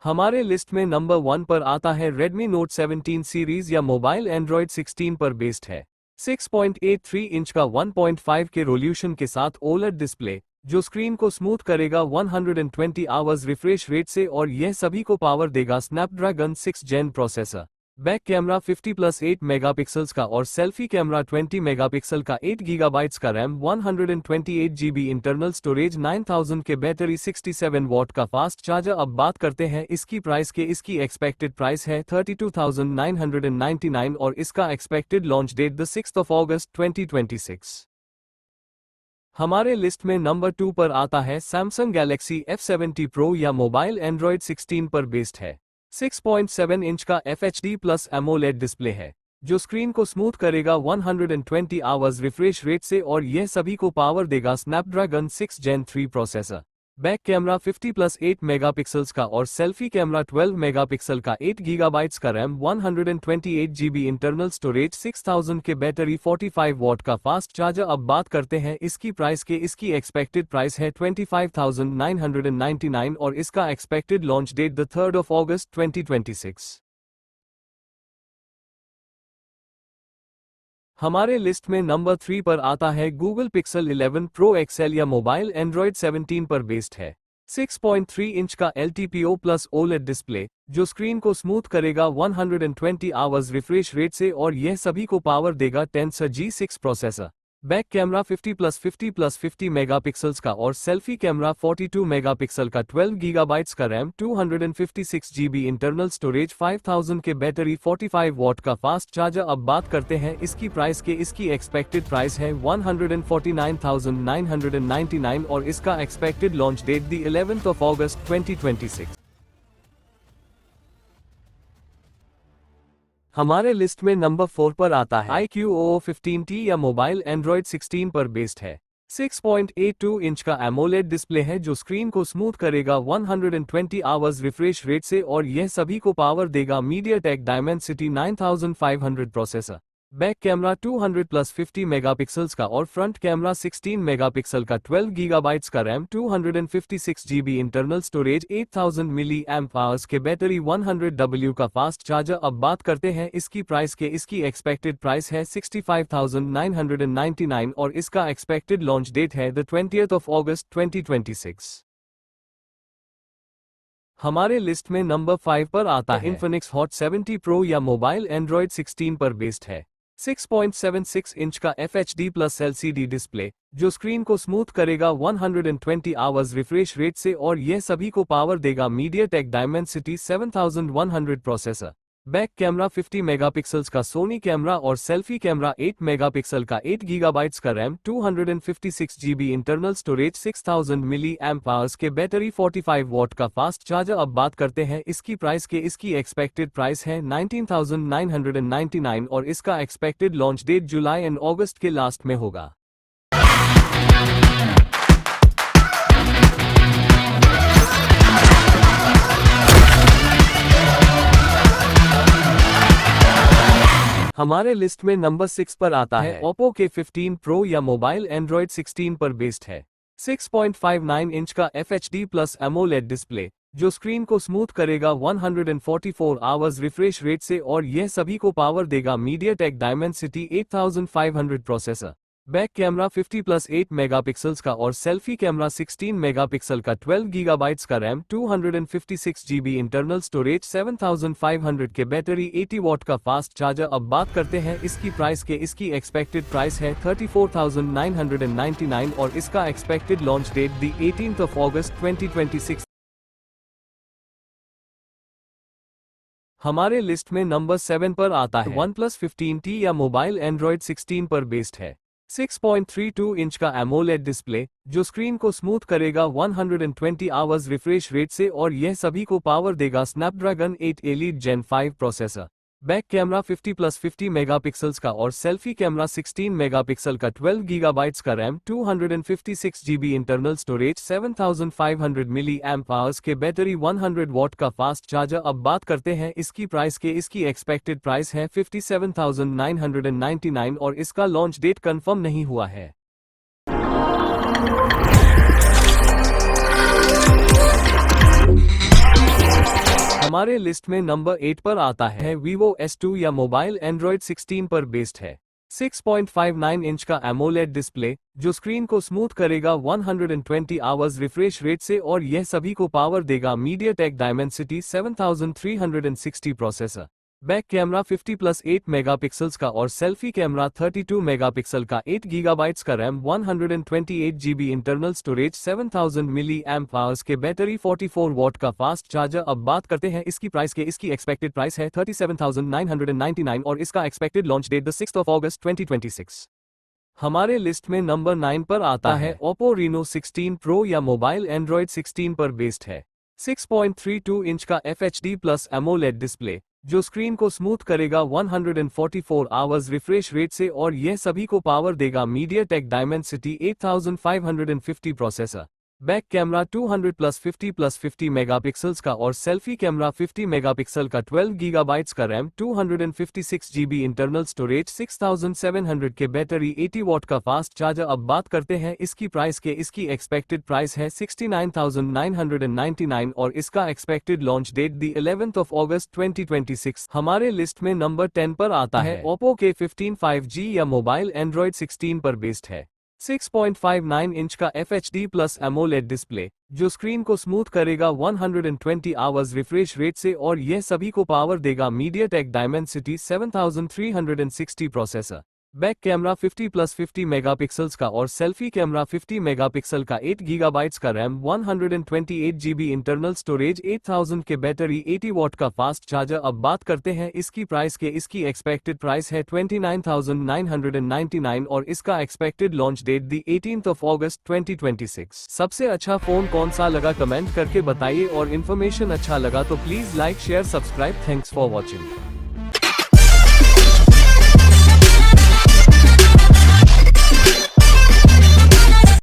हमारे लिस्ट में नंबर 1 पर आता है Redmi Note 17 सीरीज या मोबाइल Android 16 पर बेस्ड है। 6.83 इंच का 1.5 के रेजोल्यूशन के साथ OLED डिस्प्ले जो स्क्रीन को स्मूथ करेगा 120 आवर्स रिफ्रेश रेट से और यह सभी को पावर देगा Snapdragon 6 gen processor. Back camera 50+8 megapixels का और सेल्फी कैमरा 20 मेगापिक्सल का, 8 गीगाबाइट्स का रैम, 128 जीबी इंटरनल स्टोरेज, 9000 के बैटरी, 67 वॉट का फास्ट चार्जर। अब बात करते हैं इसकी प्राइस के। इसकी एक्सपेक्टेड प्राइस है 32,999 और इसका एक्सपेक्टेड लॉन्च डेट 6 अगस्त 2026। हमारे लिस्ट में नंबर 2 पर आता है Samsung Galaxy F70 Pro या मोबाइल Android 16 पर बेस्ड है। 6.7 इंच का FHD प्लस AMOLED डिस्प्ले है जो स्क्रीन को स्मूथ करेगा 120 आवर्स रिफ्रेश रेट से और यह सभी को पावर देगा स्नैपड्रैगन 6 जेन 3 प्रोसेसर। बैक कैमरा 50+8 मेगापिक्सल्स का और सेल्फी कैमरा 12 मेगापिक्सल का, 8 गीगाबाइट्स का रैम, 128 जीबी इंटरनल स्टोरेज, 6000 के बैटरी, 45 वॉट का फास्ट चार्जर। अब बात करते हैं इसकी प्राइस के। इसकी एक्सपेक्टेड प्राइस है 25,999 और इसका एक्सपेक्टेड लॉन्च डेट 3 अगस्त 2026। हमारे लिस्ट में नंबर 3 पर आता है Google Pixel 11 Pro XL या मोबाइल Android 17 पर बेस्ड है। 6.3 इंच का LTPO प्लस OLED डिस्प्ले जो स्क्रीन को स्मूथ करेगा 120 आवर्स रिफ्रेश रेट से और यह सभी को पावर देगा Tensor G6 processor. Back camera 50+50+50 megapixels का और सेल्फी कैमरा 42 मेगापिक्सल का, 12 गीगाबाइट्स का रैम, 256 जीबी इंटरनल स्टोरेज, 5000 के बैटरी, 45 वॉट का फास्ट चार्जर। अब बात करते हैं इसकी प्राइस के। इसकी एक्सपेक्टेड प्राइस है 149,999 और इसका एक्सपेक्टेड लॉन्च डेट 11 अगस्त 2026। हमारे लिस्ट में नंबर 4 पर आता है iQOO 15T या मोबाइल Android 16 पर बेस्ड है। 6.82 इंच का AMOLED डिस्प्ले है जो स्क्रीन को स्मूथ करेगा 120 आवर्स रिफ्रेश रेट से और यह सभी को पावर देगा MediaTek Dimensity 9500 processor. Back camera 200+50 megapixels का और फ्रंट कैमरा 16 मेगापिक्सल का, 12 गीगाबाइट्स का RAM, 256 GB internal storage, 8000 milli amp hours के बैटरी, 100W का फास्ट चार्जर। अब बात करते हैं इसकी प्राइस के। इसकी एक्सपेक्टेड प्राइस है 65,999 और इसका एक्सपेक्टेड लॉन्च डेट है 20 अगस्त 2026। हमारे लिस्ट में नंबर 5 पर आता है Infinix Hot 70 Pro या मोबाइल Android 16 पर बेस्ड है। 6.76 इंच का FHD प्लस LCD डिस्प्ले जो स्क्रीन को स्मूथ करेगा 120 आवर्स रिफ्रेश रेट से और यह सभी को पावर देगा MediaTek Dimensity 7100 प्रोसेसर। बैक कैमरा 50 मेगापिक्सल्स का सोनी कैमरा और सेल्फी कैमरा 8 मेगापिक्सल का, 8 गीगाबाइट्स का RAM, 256 GB internal storage, 6000 milli amp hours के बैटरी, 45 वॉट का फास्ट चार्जर। अब बात करते हैं इसकी प्राइस के। इसकी एक्सपेक्टेड प्राइस है 19,999 और इसका expected launch date July and August के लास्ट में होगा। हमारे लिस्ट में नंबर 6 पर आता है Oppo K15 Pro या मोबाइल Android 16 पर बेस्ड है। 6.59 इंच का FHD प्लस AMOLED डिस्प्ले जो स्क्रीन को स्मूथ करेगा 144 आवर्स रिफ्रेश रेट से और यह सभी को पावर देगा MediaTek Dimensity 8500 processor. Back camera 50+8 megapixels का और सेल्फी कैमरा 16 मेगापिक्सल का, 12 गीगाबाइट्स का रैम, 256 जीबी इंटरनल स्टोरेज, 7500 के बैटरी, 80 वॉट का फास्ट चार्जर। अब बात करते हैं इसकी प्राइस के। इसकी एक्सपेक्टेड प्राइस है 34,999 और इसका एक्सपेक्टेड लॉन्च डेट 18 अगस्त 2026। हमारे लिस्ट में नंबर 7 पर आता है OnePlus 15T या मोबाइल Android 16 पर बेस्ड है। 6.32 इंच का AMOLED डिस्प्ले जो स्क्रीन को स्मूथ करेगा 120 आवर्स रिफ्रेश रेट से और यह सभी को पावर देगा Snapdragon 8 Elite Gen 5 processor. Back camera 50+50 megapixels का और सेल्फी कैमरा 16 मेगापिक्सल का, 12 गीगाबाइट्स का RAM, 256 GB internal storage, 7500 milli amp hours के बैटरी, 100 वॉट का फास्ट चार्जर। अब बात करते हैं इसकी प्राइस के। इसकी एक्सपेक्टेड प्राइस है 57,999 और इसका लॉन्च डेट कंफर्म नहीं हुआ है। हमारे लिस्ट में नंबर 8 पर आता है Vivo S2 या मोबाइल एंड्रॉयड 16 पर बेस्ड है। 6.59 इंच का एमोलेड डिस्प्ले जो स्क्रीन को स्मूथ करेगा 120 आवर्स रिफ्रेश रेट से और यह सभी को पावर देगा MediaTek Dimensity 7360 processor. Back camera 50+8 megapixels का और सेल्फी कैमरा 32 मेगापिक्सल का, 8 गीगाबाइट्स का RAM, 128 GB internal storage, 7000 milli amp hours के बैटरी, 44 वॉट का फास्ट चार्जर। अब बात करते हैं इसकी प्राइस के। इसकी एक्सपेक्टेड प्राइस है 37,999 और इसका एक्सपेक्टेड लॉन्च डेट 6 अगस्त 2026। हमारे लिस्ट में नंबर 9 पर आता है Oppo Reno 16 Pro या मोबाइल एंड्रॉयड 16 पर बेस्ड है। 6.32 इंच का FHD प्लस एमोलेड डिस्प्ले जो स्क्रीन को स्मूथ करेगा 144 आवर्स रिफ्रेश रेट से और यह सभी को पावर देगा MediaTek Dimensity 8550 processor. Back camera 200+50+50 megapixels का और सेल्फी कैमरा 50 मेगापिक्सल का, 12 गीगाबाइट्स का रैम, 256 जीबी इंटरनल स्टोरेज, 6700 के बैटरी, 80 वॉट का फास्ट चार्जर। अब बात करते हैं इसकी प्राइस के। इसकी एक्सपेक्टेड प्राइस है 69,999 और इसका एक्सपेक्टेड लॉन्च डेट 11 अगस्त 2026। हमारे लिस्ट में नंबर 10 पर आता है Oppo K15 5G या मोबाइल एंड्रॉयड 16 पर बेस्ड है। 6.59 इंच का FHD प्लस एमोलेड डिस्प्ले जो स्क्रीन को स्मूथ करेगा 120 आवर्स रिफ्रेश रेट से और यह सभी को पावर देगा MediaTek Dimensity 7360 processor. Back camera 50+50 megapixels का और सेल्फी कैमरा 50 मेगापिक्सल का, 8 गीगाबाइट्स का रैम, 128 जीबी इंटरनल स्टोरेज, 8000 के बैटरी, 80 वॉट का फास्ट चार्जर। अब बात करते हैं इसकी प्राइस के। इसकी एक्सपेक्टेड प्राइस है 29,999 और इसका एक्सपेक्टेड लॉन्च डेट 18 अगस्त 2026। सबसे अच्छा फोन कौन सा लगा कमेंट करके बताइए और इन्फॉर्मेशन अच्छा लगा तो please like share subscribe. Thanks for watching.